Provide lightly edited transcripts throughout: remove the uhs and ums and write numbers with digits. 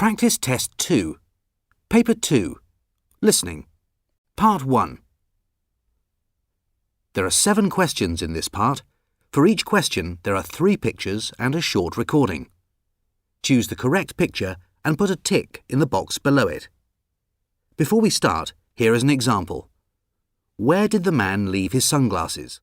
Practice Test 2. Paper 2. Listening. Part 1. There are 7 questions in this part. For each question, there are 3 pictures and a short recording. Choose the correct picture and put a tick in the box below it. Before we start, here is an example. Where did the man leave his sunglasses?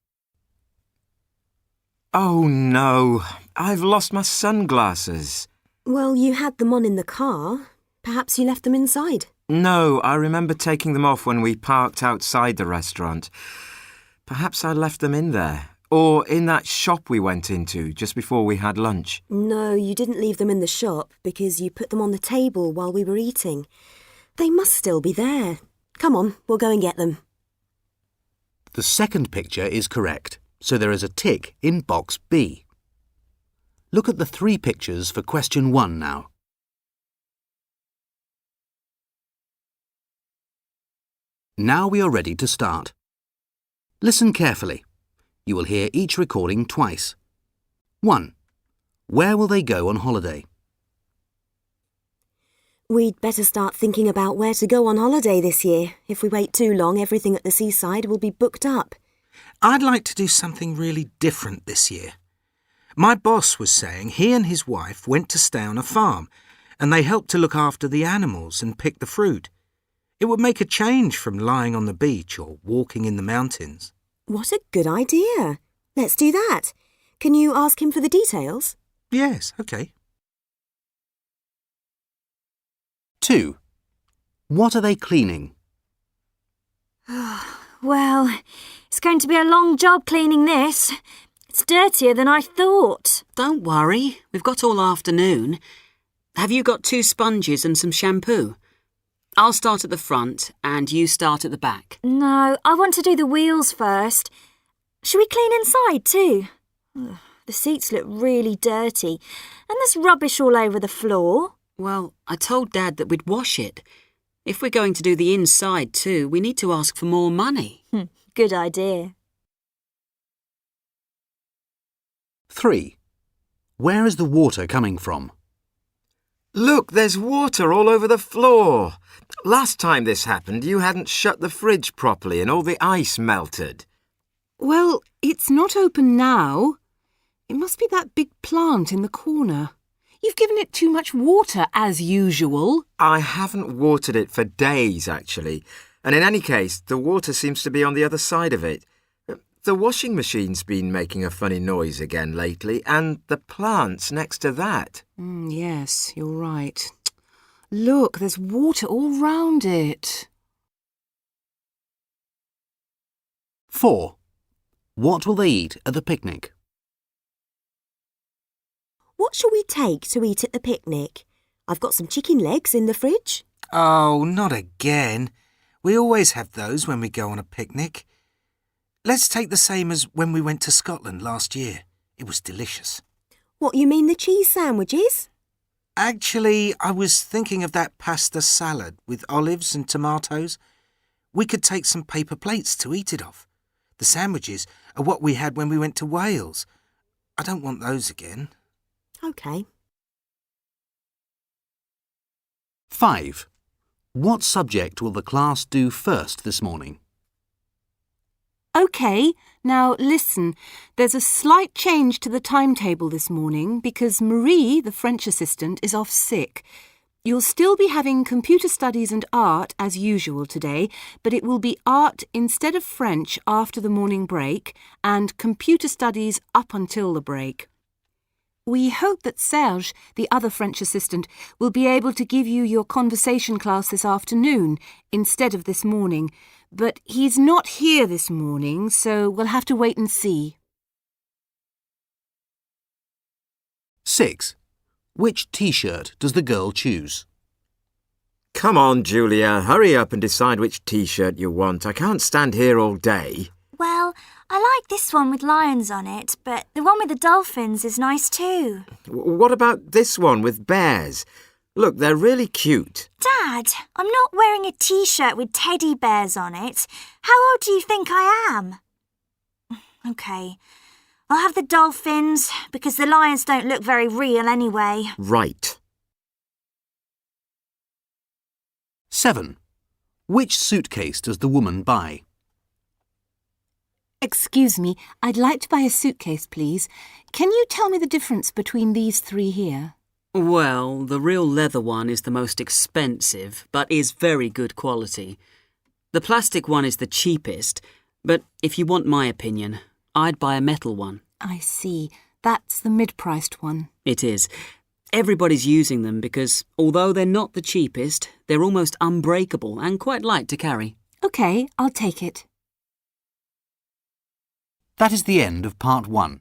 Oh no, I've lost my sunglasses. Well, you had them on in the car. Perhaps you left them inside. No, I remember taking them off when we parked outside the restaurant. Perhaps I left them in there, or in that shop we went into just before we had lunch. No, you didn't leave them in the shop because you put them on the table while we were eating. They must still be there. Come on, we'll go and get them. The second picture is correct, so there is a tick in box B. Look at the 3 pictures for question 1 now. Now we are ready to start. Listen carefully. You will hear each recording twice. 1. Where will they go on holiday? We'd better start thinking about where to go on holiday this year. If we wait too long, everything at the seaside will be booked up. I'd like to do something really different this year. My boss was saying he and his wife went to stay on a farm and they helped to look after the animals and pick the fruit. It would make a change from lying on the beach or walking in the mountains. What a good idea. Let's do that. Can you ask him for the details? Yes, OK. 2. What are they cleaning? Well, it's going to be a long job cleaning this. It's dirtier than I thought. Don't worry, we've got all afternoon. Have you got 2 sponges and some shampoo? I'll start at the front and you start at the back. No, I want to do the wheels first. Should we clean inside too? The seats look really dirty and there's rubbish all over the floor. Well, I told Dad that we'd wash it. If we're going to do the inside too, we need to ask for more money. Good idea. 3. Where is the water coming from? Look, there's water all over the floor. Last time this happened, you hadn't shut the fridge properly and all the ice melted. Well, it's not open now. It must be that big plant in the corner. You've given it too much water, as usual. I haven't watered it for days, actually. And in any case, the water seems to be on the other side of it. The washing machine's been making a funny noise again lately, and the plant's next to that. Yes, you're right. Look, there's water all round it. 4. What will they eat at the picnic? What shall we take to eat at the picnic? I've got some chicken legs in the fridge. Oh, not again. We always have those when we go on a picnic. Let's take the same as when we went to Scotland last year. It was delicious. What, you mean the cheese sandwiches? Actually, I was thinking of that pasta salad with olives and tomatoes. We could take some paper plates to eat it off. The sandwiches are what we had when we went to Wales. I don't want those again. OK. 5. What subject will the class do first this morning? OK, now listen. There's a slight change to the timetable this morning because Marie, the French assistant, is off sick. You'll still be having computer studies and art as usual today, but it will be art instead of French after the morning break and computer studies up until the break. We hope that Serge, the other French assistant, will be able to give you your conversation class this afternoon instead of this morning, but he's not here this morning, so we'll have to wait and see. 6. Which T-shirt does the girl choose? Come on, Julia, hurry up and decide which T-shirt you want. I can't stand here all day. Well, I like this one with lions on it, but the one with the dolphins is nice too. What about this one with bears? Look, they're really cute. Dad, I'm not wearing a T-shirt with teddy bears on it. How old do you think I am? OK, I'll have the dolphins because the lions don't look very real anyway. Right. 7. Which suitcase does the woman buy? Excuse me, I'd like to buy a suitcase, please. Can you tell me the difference between these three here? Well, the real leather one is the most expensive, but is very good quality. The plastic one is the cheapest, but if you want my opinion, I'd buy a metal one. I see. That's the mid-priced one. It is. Everybody's using them because, although they're not the cheapest, they're almost unbreakable and quite light to carry. OK, I'll take it. That is the end of Part 1.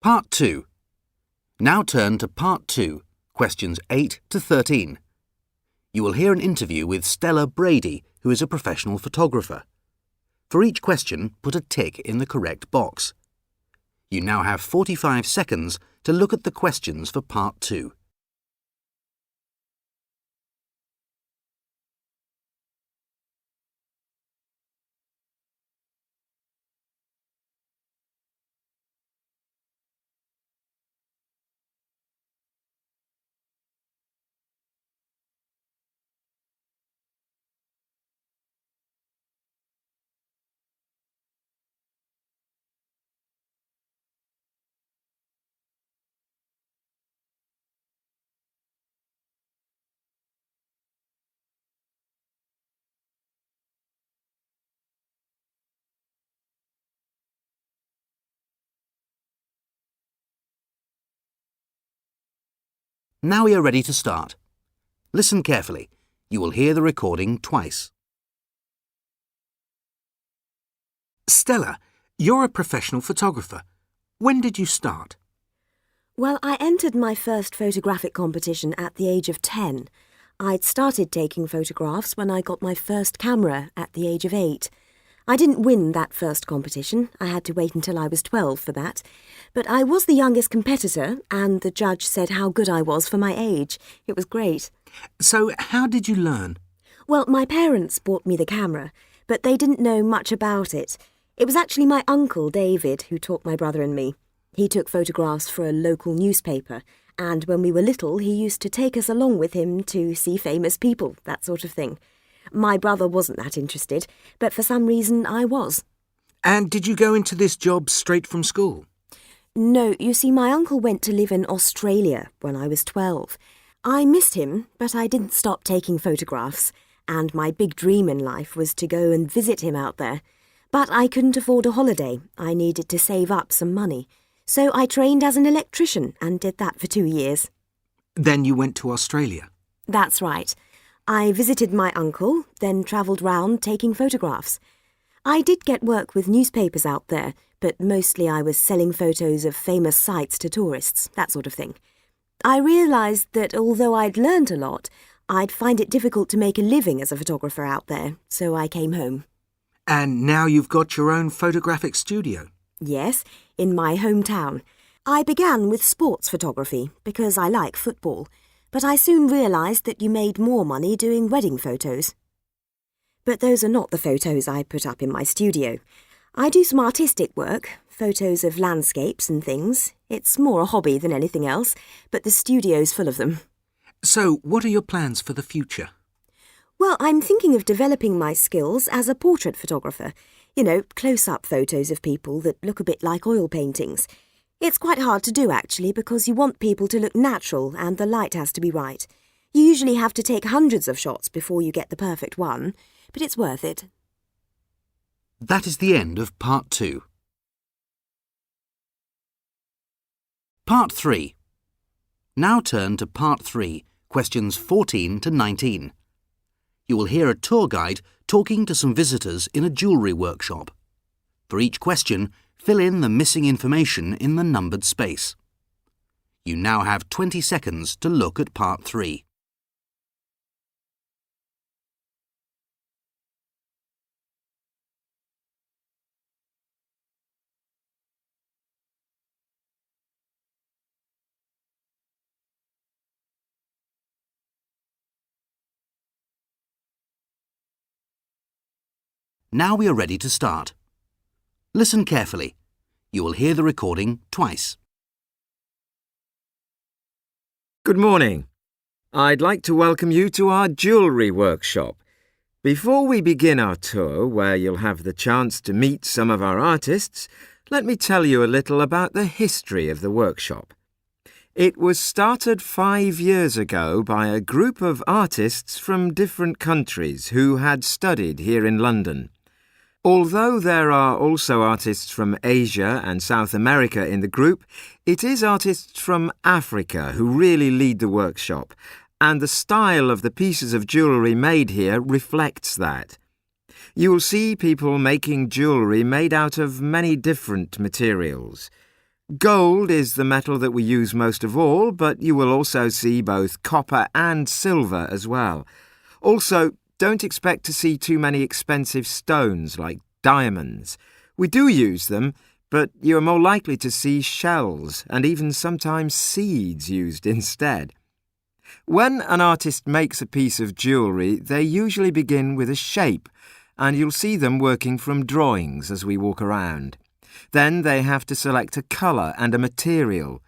Part 2. Now turn to Part 2, questions 8 to 13. You will hear an interview with Stella Brady, who is a professional photographer. For each question, put a tick in the correct box. You now have 45 seconds to look at the questions for Part 2. Now we are ready to start. Listen carefully. You will hear the recording twice. Stella, you're a professional photographer. When did you start? Well, I entered my first photographic competition at the age of 10. I'd started taking photographs when I got my first camera at the age of 8. I didn't win that first competition. I had to wait until I was 12 for that. But I was the youngest competitor, and the judge said how good I was for my age. It was great. So how did you learn? Well, my parents bought me the camera, but they didn't know much about it. It was actually my uncle, David, who taught my brother and me. He took photographs for a local newspaper, and when we were little, he used to take us along with him to see famous people, that sort of thing. My brother wasn't that interested, but for some reason I was. And did you go into this job straight from school? No, you see, my uncle went to live in Australia when I was 12. I missed him, but I didn't stop taking photographs, and my big dream in life was to go and visit him out there. But I couldn't afford a holiday. I needed to save up some money. So I trained as an electrician and did that for 2 years. Then you went to Australia? That's right. I visited my uncle, then travelled round taking photographs. I did get work with newspapers out there, but mostly I was selling photos of famous sites to tourists, that sort of thing. I realised that although I'd learnt a lot, I'd find it difficult to make a living as a photographer out there, so I came home. And now you've got your own photographic studio? Yes, in my hometown. I began with sports photography because I like football, but I soon realised that you made more money doing wedding photos. But those are not the photos I put up in my studio. I do some artistic work, photos of landscapes and things. It's more a hobby than anything else, but the studio's full of them. So, what are your plans for the future? Well, I'm thinking of developing my skills as a portrait photographer. You know, close-up photos of people that look a bit like oil paintings. It's quite hard to do, actually, because you want people to look natural and the light has to be right. You usually have to take hundreds of shots before you get the perfect one, but it's worth it. That is the end of Part 2. Part 3. Now turn to Part 3, questions 14 to 19. You will hear a tour guide talking to some visitors in a jewellery workshop. For each question, fill in the missing information in the numbered space. You now have 20 seconds to look at Part 3. Now we are ready to start. Listen carefully. You will hear the recording twice. Good morning. I'd like to welcome you to our jewellery workshop. Before we begin our tour, where you'll have the chance to meet some of our artists, let me tell you a little about the history of the workshop. It was started 5 years ago by a group of artists from different countries who had studied here in London. Although there are also artists from Asia and South America in the group, it is artists from Africa who really lead the workshop, and the style of the pieces of jewellery made here reflects that. You will see people making jewellery made out of many different materials. Gold is the metal that we use most of all, but you will also see both copper and silver as well. Also, don't expect to see too many expensive stones like diamonds. We do use them, but you are more likely to see shells and even sometimes seeds used instead. When an artist makes a piece of jewellery, they usually begin with a shape, and you'll see them working from drawings as we walk around. Then they have to select a colour and a material.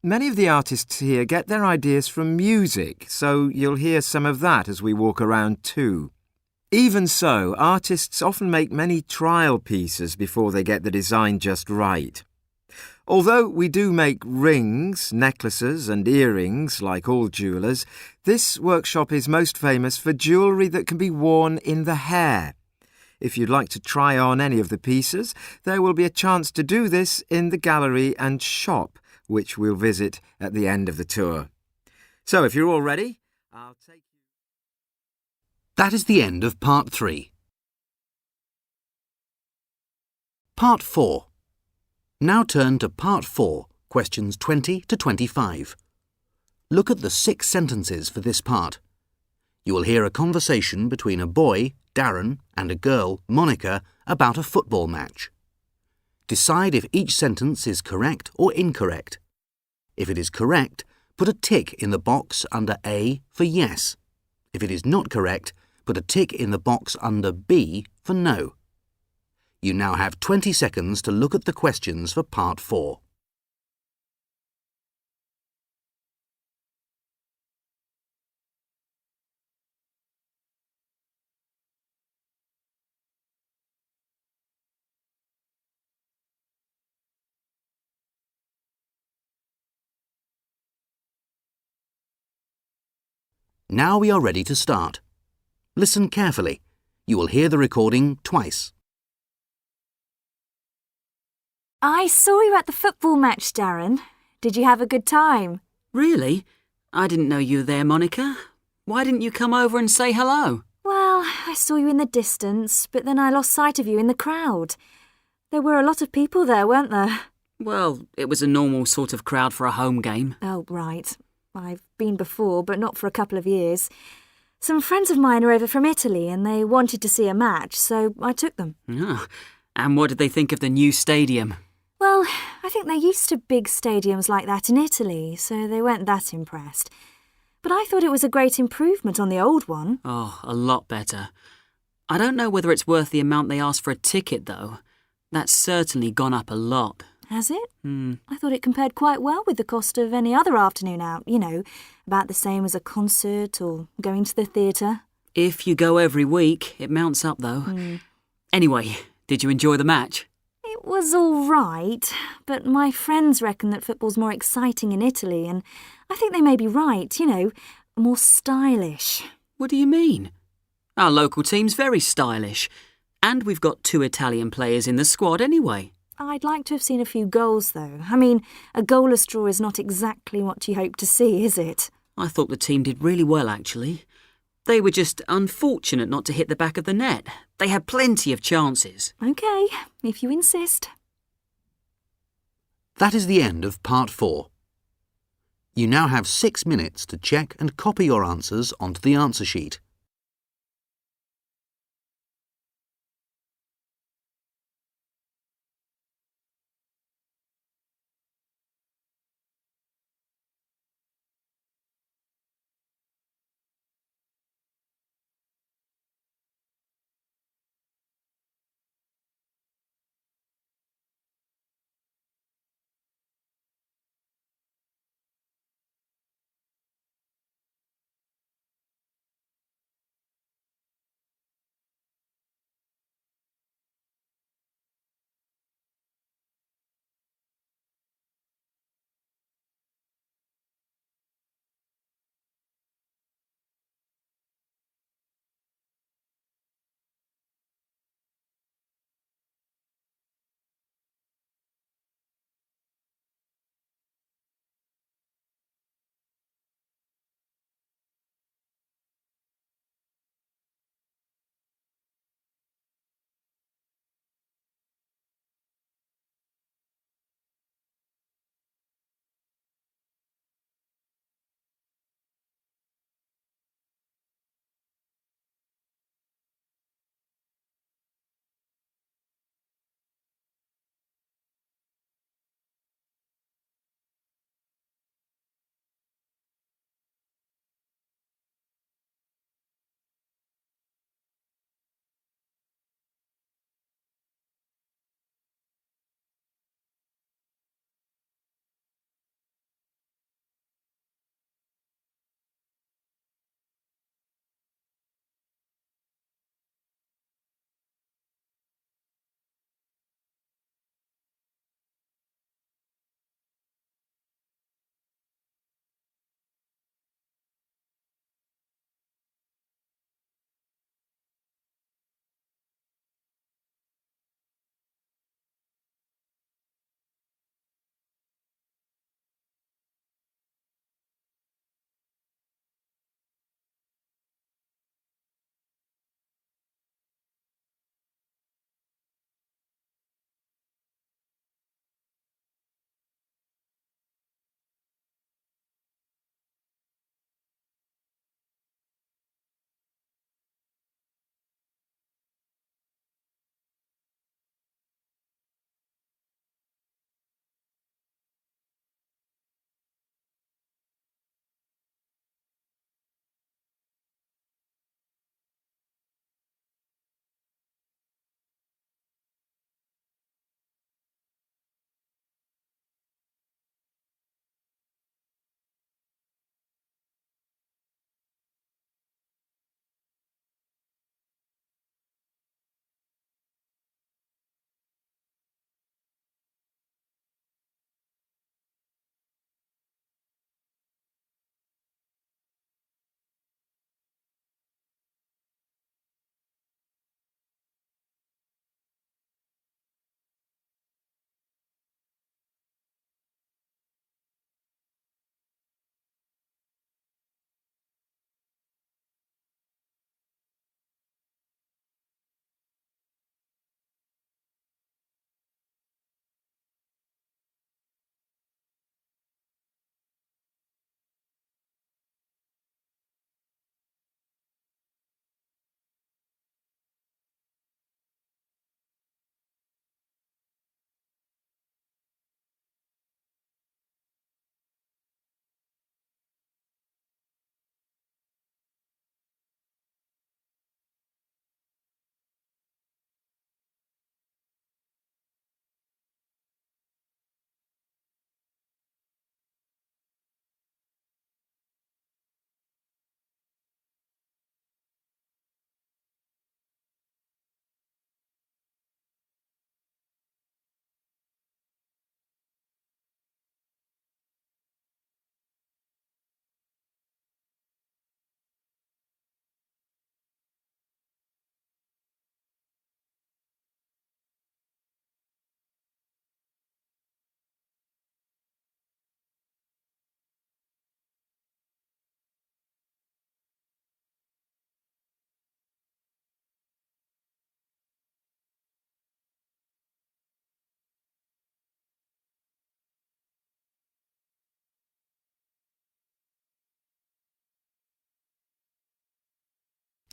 Many of the artists here get their ideas from music, so you'll hear some of that as we walk around too. Even so, artists often make many trial pieces before they get the design just right. Although we do make rings, necklaces and earrings like all jewellers, this workshop is most famous for jewellery that can be worn in the hair. If you'd like to try on any of the pieces, there will be a chance to do this in the gallery and shop, which we'll visit at the end of the tour. So if you're all ready, I'll take you... That is the end of Part 3. Part 4. Now turn to Part 4, questions 20 to 25. Look at the 6 sentences for this part. You will hear a conversation between a boy, Darren, and a girl, Monica, about a football match. Decide if each sentence is correct or incorrect. If it is correct, put a tick in the box under A for yes. If it is not correct, put a tick in the box under B for no. You now have 20 seconds to look at the questions for Part 4. Now we are ready to start. Listen carefully. You will hear the recording twice. I saw you at the football match, Darren. Did you have a good time? Really? I didn't know you were there, Monica. Why didn't you come over and say hello? Well, I saw you in the distance, but then I lost sight of you in the crowd. There were a lot of people there, weren't there? Well, it was a normal sort of crowd for a home game. Oh, right. I've been before, but not for a couple of years. Some friends of mine are over from Italy and they wanted to see a match, so I took them. Oh, and what did they think of the new stadium? Well, I think they're used to big stadiums like that in Italy, so they weren't that impressed. But I thought it was a great improvement on the old one. Oh, a lot better. I don't know whether it's worth the amount they asked for a ticket, though. That's certainly gone up a lot. Has it? I thought it compared quite well with the cost of any other afternoon out, you know, about the same as a concert or going to the theatre. If you go every week, it mounts up, though. Anyway, did you enjoy the match? It was all right, but my friends reckon that football's more exciting in Italy, and I think they may be right, you know, more stylish. What do you mean? Our local team's very stylish, and we've got 2 Italian players in the squad anyway. I'd like to have seen a few goals, though. I mean, a goalless draw is not exactly what you hope to see, is it? I thought the team did really well, actually. They were just unfortunate not to hit the back of the net. They had plenty of chances. OK, if you insist. That is the end of Part 4. You now have 6 minutes to check and copy your answers onto the answer sheet.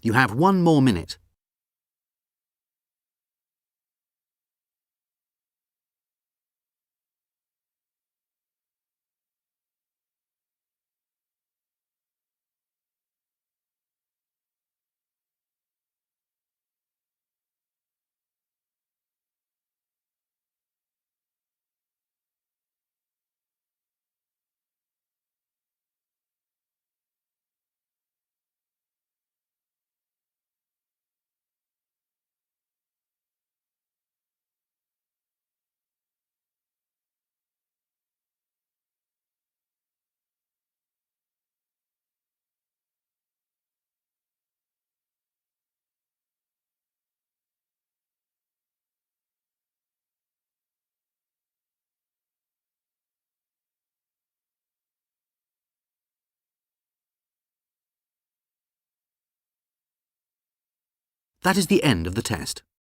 You have 1 more minute. That is the end of the test.